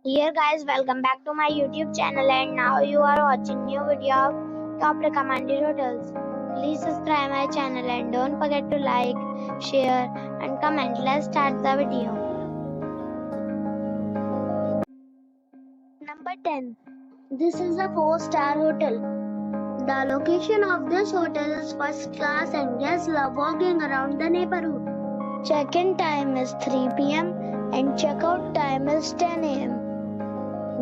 Here guys, welcome back to my YouTube channel and now you are watching new video of top recommended hotels. Please subscribe my channel and don't forget to like, share and comment. Let's start the video. Number 10. This is a 4-star hotel. The location of this hotel is first class and guests love walking around the neighborhood. Check-in time is 3 p.m. and check-out time is 10 a.m.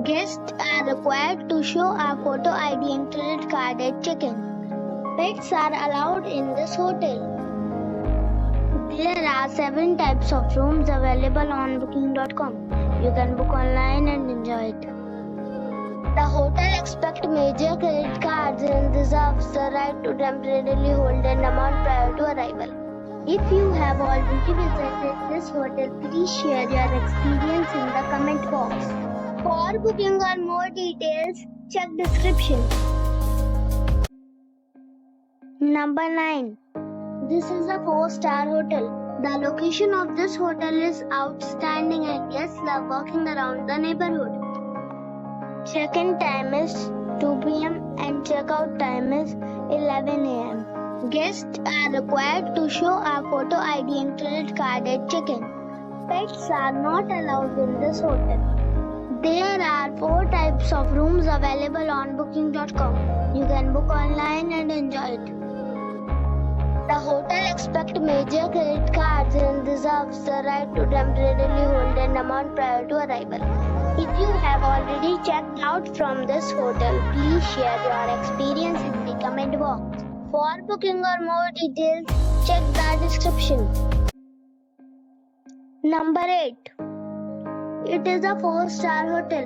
Guests are required to show a photo ID and credit card at check-in. Pets are allowed in this hotel. There are 7 types of rooms available on booking.com. You can book online and enjoy it. The hotel expects major credit cards and reserves the right to temporarily hold an amount prior to arrival. If you have already visited this hotel, please share your experience in the comment box. For booking or more details, check description. Number 9. This is a 4-star hotel. The location of this hotel is outstanding and guests love walking around the neighborhood. Check-in time is 2 p.m. and check-out time is 11 a.m. Guests are required to show a photo ID and credit card at check-in. Pets are not allowed in this hotel. There are 4 types of rooms available on booking.com. You can book online and enjoy it. The hotel expects major credit cards and reserves the right to temporarily hold an amount prior to arrival. If you have already checked out from this hotel, please share your experience in the comment box. For booking or more details, check the description. Number 8. It is a 4-star hotel.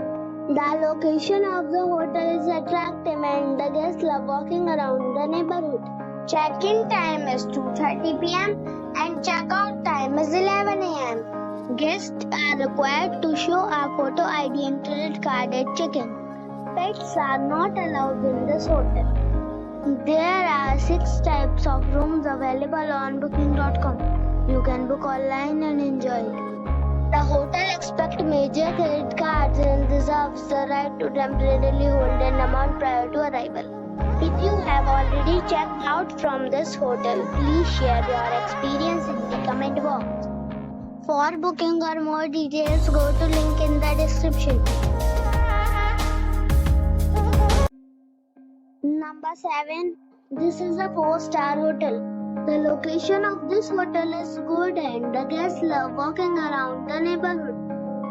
The location of the hotel is attractive and the guests love walking around the neighborhood. Check-in time is 2:30 p.m. and check-out time is 11 a.m. Guests are required to show a photo ID and credit card at check-in. Pets are not allowed in this hotel. There are 6 types of rooms available on booking.com. You can book online and enjoy it. The hotel expects major credit cards and reserves the right to temporarily hold an amount prior to arrival. If you have already checked out from this hotel, please share your experience in the comment box. For booking or more details, go to link in the description. Number 7. This is a 4-star hotel. The location of this hotel is good and the guests love walking around the neighborhood.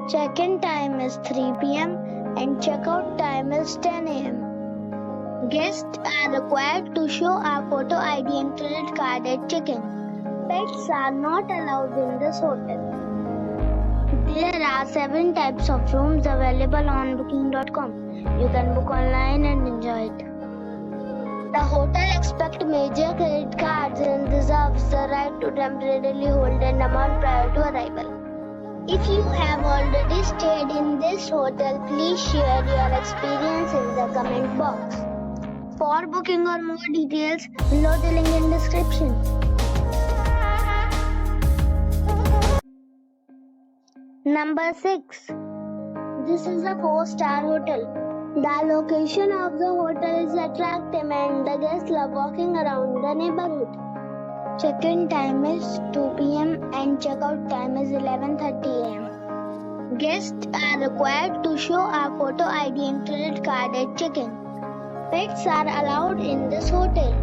Check-in time is 3 p.m. and check-out time is 10 a.m. Guests are required to show a photo ID and credit card at check-in. Pets are not allowed in this hotel. There are 7 types of rooms available on booking.com. You can book online and enjoy it. The hotel expects major credit cards and reserves the right to temporarily hold an amount prior to arrival. If you have already stayed in this hotel, please share your experience in the comment box. For booking or more details, below the link in description. Number 6. This is a 4-star hotel. The location of the hotel is attractive and the guests love walking around the neighborhood. Check-in time is 2 p.m. and check-out time is 11:30 a.m. Guests are required to show a photo ID and credit card at check-in. Pets are allowed in this hotel.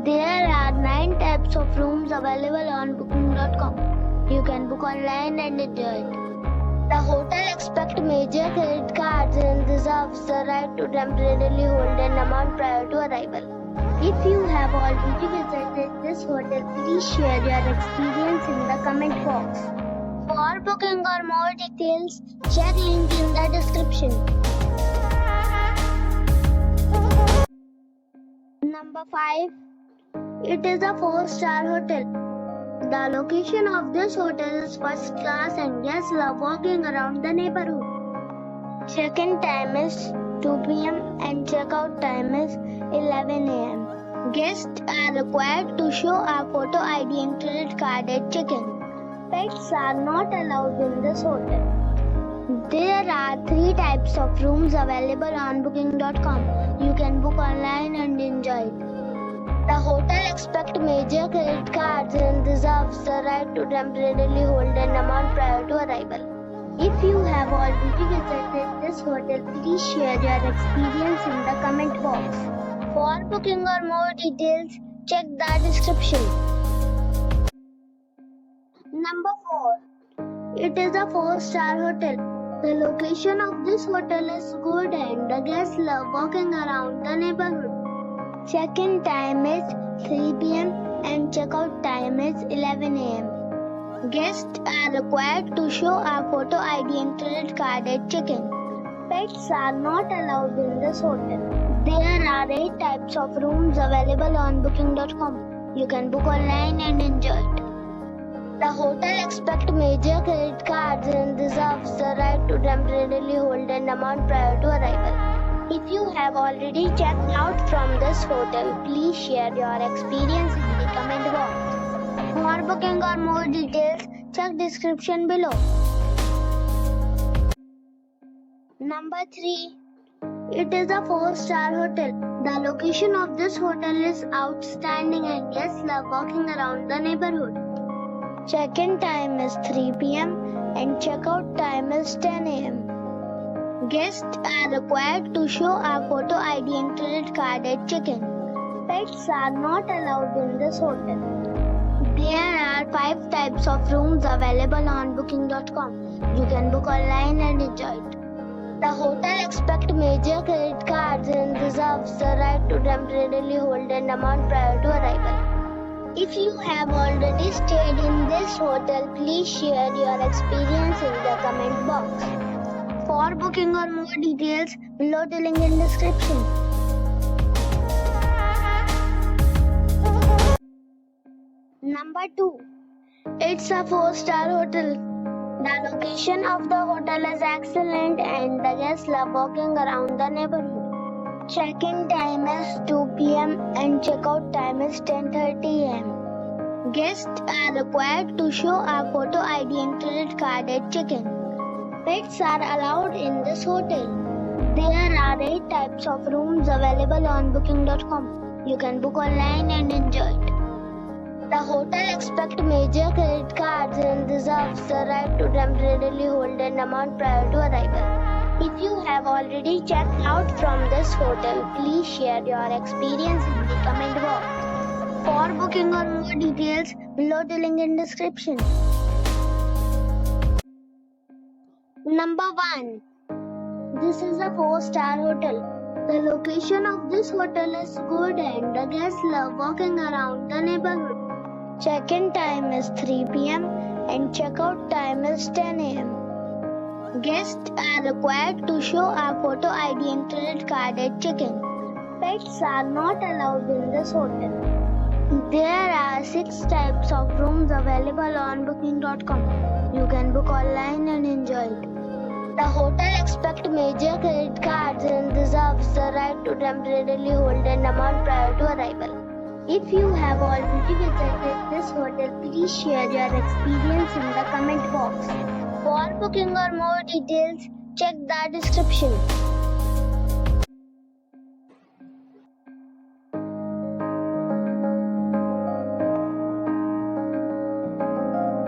There are 9 types of rooms available on booking.com. You can book online and enjoy it. The hotel expects major credit cards and reserves the right to temporarily hold an amount prior to arrival. If you have already visited this hotel, please share your experience in the comment box. For booking or more details, check link in the description. Number 5. It is a 4-star hotel. The location of this hotel is first class and guests love walking around the neighborhood. Check-in time is 2 p.m. and check-out time is 11 a.m. Guests are required to show a photo ID and credit card at check-in. Pets are not allowed in this hotel. There are are 3 types of rooms available on booking.com. You can book online and enjoy it. The hotel expects major credit cards and reserves the right to temporarily hold an amount prior to arrival. If you have already visited this hotel, please share your experience in the comment box. For booking or more details, check the description. Number 4. It is a 4-star hotel. The location of this hotel is good and the guests love walking around the neighborhood. Check-in time is 3 p.m. and check-out time is 11 a.m. Guests are required to show a photo ID and credit card at check-in. Pets are not allowed in this hotel. There are 8 types of rooms available on booking.com. You can book online and enjoy it. The hotel expects major credit cards and reserves the right to temporarily hold an amount prior to arrival. If you have already checked out from this hotel, please share your experience in the comment box. For booking or more details, check description below. Number 3. It is a 4-star hotel. The location of this hotel is outstanding and guests love walking around the neighborhood. Check-in time is 3 p.m. and check-out time is 10 a.m. Guests are required to show a photo ID and credit card at check-in. Pets are not allowed in this hotel. There are 5 types of rooms available on booking.com. You can book online and enjoy it. The hotel expects major credit cards and reserves the right to temporarily hold an amount prior to arrival. If you have already stayed in this hotel, please share your experience in the comment box. For booking or more details, below the link in description. Number 2. It's a 4-star hotel. The location of the hotel is excellent and the guests love walking around the neighborhood. Check-in time is 2 p.m. and check-out time is 10:30 a.m. Guests are required to show a photo ID and credit card at check-in. Pets are allowed in this hotel. There are 8 types of rooms available on booking.com. You can book online and enjoy it. The hotel expects major credit cards and reserves the right to temporarily hold an amount prior to arrival. If you have already checked out from this hotel, please share your experience in the comment box. For booking or more details, below the link in description. Number 1. This is a 4-star hotel. The location of this hotel is good and the guests love walking around the neighborhood. Check-in time is 3 p.m. and check-out time is 10 a.m. Guests are required to show a photo ID and credit card at check-in. Pets are not allowed in this hotel. There are 6 types of rooms available on booking.com. You can book online and enjoy it. The hotel expects major credit cards and reserves the right to temporarily hold an amount prior to arrival. If you have already visited this hotel, please share your experience in the comment box. For booking or more details, check the description.